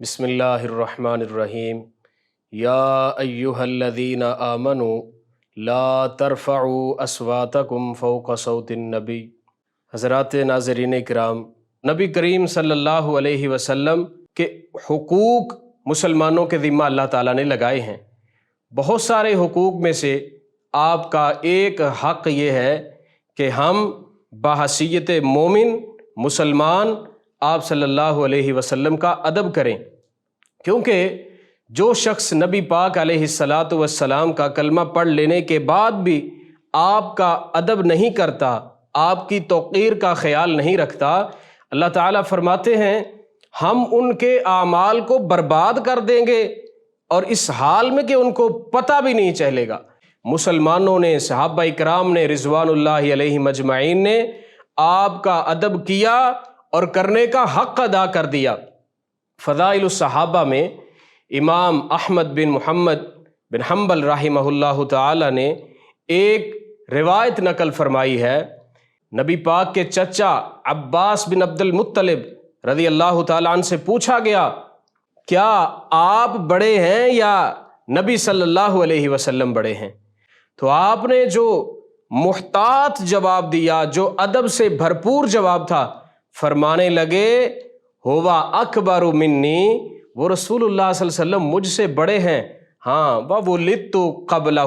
بسم اللہ الرحمن الرحیم یا ایہا الذین آمنوا لا ترفعوا اصواتکم فوق صوت النبی۔ حضرات ناظرین کرام، نبی کریم صلی اللہ علیہ وسلم کے حقوق مسلمانوں کے ذمہ اللہ تعالیٰ نے لگائے ہیں۔ بہت سارے حقوق میں سے آپ کا ایک حق یہ ہے کہ ہم بحیثیت مومن مسلمان آپ صلی اللہ علیہ وسلم کا ادب کریں، کیونکہ جو شخص نبی پاک علیہ الصلاۃ والسلام کا کلمہ پڑھ لینے کے بعد بھی آپ کا ادب نہیں کرتا، آپ کی توقیر کا خیال نہیں رکھتا، اللہ تعالیٰ فرماتے ہیں ہم ان کے اعمال کو برباد کر دیں گے، اور اس حال میں کہ ان کو پتہ بھی نہیں چلے گا۔ مسلمانوں نے، صحابہ اکرام نے رضوان اللہ علیہم اجمعین نے آپ کا ادب کیا اور کرنے کا حق ادا کر دیا۔ فضائل الصحابہ میں امام احمد بن محمد بن حنبل رحمہ اللہ تعالی نے ایک روایت نقل فرمائی ہے۔ نبی پاک کے چچا عباس بن عبد المطلب رضی اللہ تعالیٰ عنہ سے پوچھا گیا، کیا آپ بڑے ہیں یا نبی صلی اللہ علیہ وسلم بڑے ہیں؟ تو آپ نے جو محتاط جواب دیا، جو ادب سے بھرپور جواب تھا، فرمانے لگے ہوا اکبر منی، وہ رسول اللہ صلی اللہ علیہ وسلم مجھ سے بڑے ہیں، ہاں وولدت قبلہ،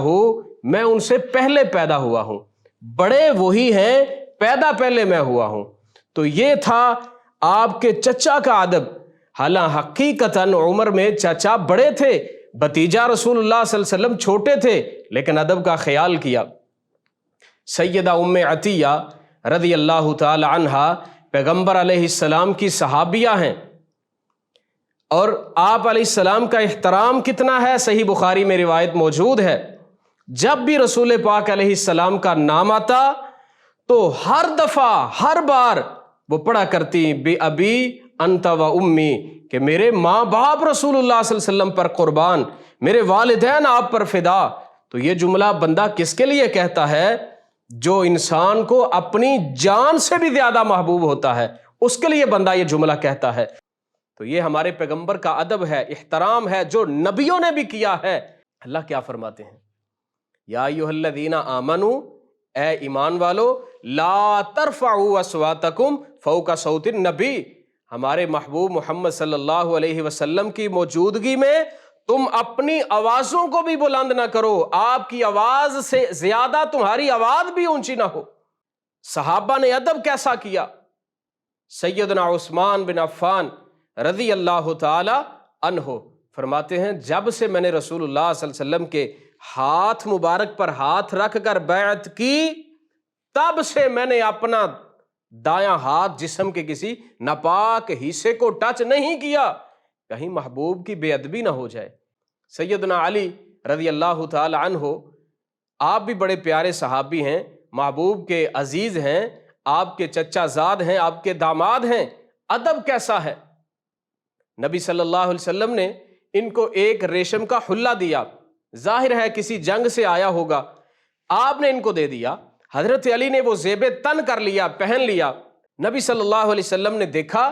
میں ان سے پہلے پیدا ہوا ہوں، بڑے وہی ہیں، پیدا پہلے میں ہوا ہوں۔ تو یہ تھا آپ کے چچا کا ادب۔ حالانکہ حقیقتاً عمر میں چچا بڑے تھے، بھتیجا رسول اللہ صلی اللہ علیہ وسلم چھوٹے تھے، لیکن ادب کا خیال کیا۔ سیدہ ام عطیہ رضی اللہ تعالی عنہا پیغمبر علیہ السلام کی صحابیہ ہیں، اور آپ علیہ السلام کا احترام کتنا ہے صحیح بخاری میں روایت موجود ہے۔ جب بھی رسول پاک علیہ السلام کا نام آتا تو ہر دفعہ، ہر بار وہ پڑھا کرتی بی ابی انت و امی، کہ میرے ماں باپ رسول اللہ صلی اللہ علیہ وسلم پر قربان، میرے والدین آپ پر فدا۔ تو یہ جملہ بندہ کس کے لیے کہتا ہے؟ جو انسان کو اپنی جان سے بھی زیادہ محبوب ہوتا ہے، اس کے لیے بندہ یہ جملہ کہتا ہے۔ تو یہ ہمارے پیغمبر کا ادب ہے، احترام ہے، جو نبیوں نے بھی کیا ہے۔ اللہ کیا فرماتے ہیں؟ یا ایھا الذین آمنوا، اے ایمان والو، لا ترفعوا اصواتکم فوق صوت النبی، ہمارے محبوب محمد صلی اللہ علیہ وسلم کی موجودگی میں تم اپنی آوازوں کو بھی بلند نہ کرو، آپ کی آواز سے زیادہ تمہاری آواز بھی اونچی نہ ہو۔ صحابہ نے ادب کیسا کیا؟ سیدنا عثمان بن عفان رضی اللہ تعالی عنہ فرماتے ہیں جب سے میں نے رسول اللہ صلی اللہ علیہ وسلم کے ہاتھ مبارک پر ہاتھ رکھ کر بیعت کی، تب سے میں نے اپنا دایاں ہاتھ جسم کے کسی ناپاک حصے کو ٹچ نہیں کیا، کہیں محبوب کی بے ادبی نہ ہو جائے۔ سیدنا علی رضی اللہ تعالی عنہ، آپ بھی بڑے پیارے صحابی ہیں، محبوب کے عزیز ہیں، آپ کے چچا زاد ہیں، آپ کے داماد ہیں۔ ادب کیسا ہے؟ نبی صلی اللہ علیہ وسلم نے ان کو ایک ریشم کا حلہ دیا، ظاہر ہے کسی جنگ سے آیا ہوگا، آپ نے ان کو دے دیا۔ حضرت علی نے وہ زیب تن کر لیا، پہن لیا۔ نبی صلی اللہ علیہ وسلم نے دیکھا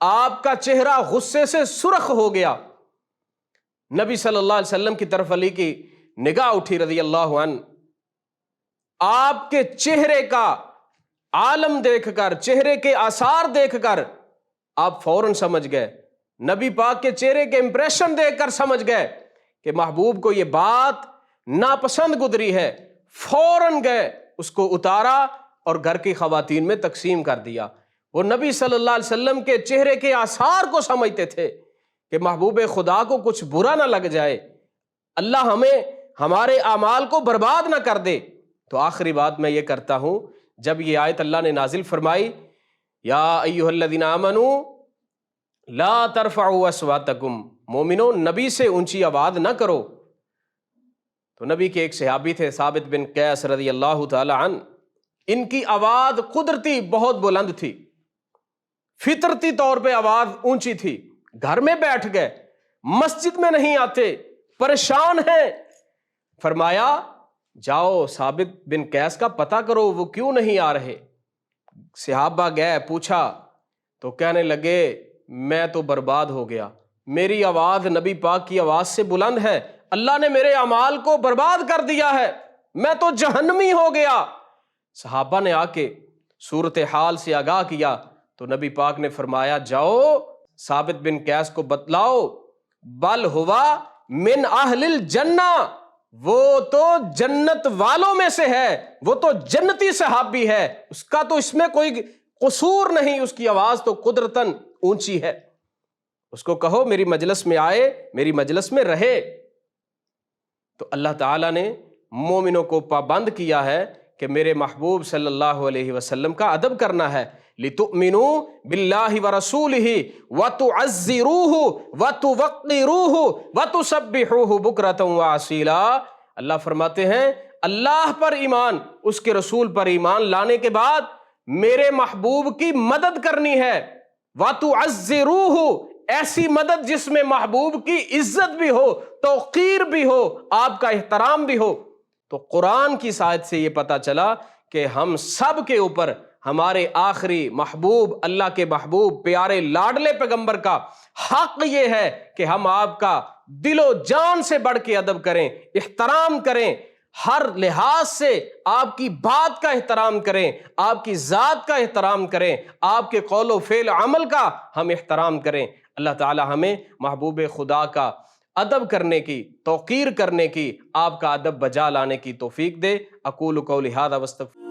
آپ کا چہرہ غصے سے سرخ ہو گیا۔ نبی صلی اللہ علیہ وسلم کی طرف علی کی نگاہ اٹھی رضی اللہ عنہ، آپ کے چہرے کا عالم دیکھ کر، چہرے کے آثار دیکھ کر آپ فوراً سمجھ گئے، نبی پاک کے چہرے کے امپریشن دیکھ کر سمجھ گئے کہ محبوب کو یہ بات ناپسند گزری ہے۔ فوراً گئے، اس کو اتارا اور گھر کی خواتین میں تقسیم کر دیا۔ وہ نبی صلی اللہ علیہ وسلم کے چہرے کے آثار کو سمجھتے تھے کہ محبوب خدا کو کچھ برا نہ لگ جائے، اللہ ہمیں ہمارے اعمال کو برباد نہ کر دے۔ تو آخری بات میں یہ کرتا ہوں، جب یہ آیت اللہ نے نازل فرمائی یا ایھا الذین آمنوا لا ترفعوا اصواتکم، مومنو نبی سے اونچی آواز نہ کرو، تو نبی کے ایک صحابی تھے ثابت بن قیس رضی اللہ تعالی عنہ، ان کی آواز قدرتی بہت بلند تھی، فطرتی طور پہ آواز اونچی تھی۔ گھر میں بیٹھ گئے، مسجد میں نہیں آتے، پریشان ہیں۔ فرمایا جاؤ ثابت بن قیس کا پتہ کرو وہ کیوں نہیں آ رہے۔ صحابہ گئے، پوچھا تو کہنے لگے میں تو برباد ہو گیا، میری آواز نبی پاک کی آواز سے بلند ہے، اللہ نے میرے اعمال کو برباد کر دیا ہے، میں تو جہنمی ہو گیا۔ صحابہ نے آ کے صورتحال سے آگاہ کیا تو نبی پاک نے فرمایا جاؤ ثابت بن قیس کو بتلاؤ، بل ہوا من اہل الجنہ، وہ تو جنت والوں میں سے ہے، وہ تو جنتی صحابی ہے، اس کا تو اس میں کوئی قصور نہیں، اس کی آواز تو قدرتاً اونچی ہے، اس کو کہو میری مجلس میں آئے، میری مجلس میں رہے۔ تو اللہ تعالیٰ نے مومنوں کو پابند کیا ہے کہ میرے محبوب صلی اللہ علیہ وسلم کا ادب کرنا ہے، لِتُؤْمِنُوا بِاللَّهِ وَرَسُولِهِ وَتُعَزِّرُوهُ وَتُوَقِّرُوهُ وَتُسَبِّحُوهُ بُكْرَةً وَأَصِيلًا۔ اللہ فرماتے ہیں اللہ پر ایمان، اس کے رسول پر ایمان لانے کے بعد میرے محبوب کی مدد کرنی ہے، وَتُعَزِّرُوهُ، ایسی مدد جس میں محبوب کی عزت بھی ہو، توقیر بھی ہو، آپ کا احترام بھی ہو۔ تو قرآن کی آیت سے یہ پتہ چلا کہ ہم سب کے اوپر ہمارے آخری محبوب اللہ کے محبوب پیارے لاڈلے پیغمبر کا حق یہ ہے کہ ہم آپ کا دل و جان سے بڑھ کے ادب کریں، احترام کریں، ہر لحاظ سے آپ کی بات کا احترام کریں، آپ کی ذات کا احترام کریں، آپ کے قول و فعل عمل کا ہم احترام کریں۔ اللہ تعالی ہمیں محبوب خدا کا ادب کرنے کی، توقیر کرنے کی، آپ کا ادب بجا لانے کی توفیق دے۔ اقول قولی ھذا واستغفر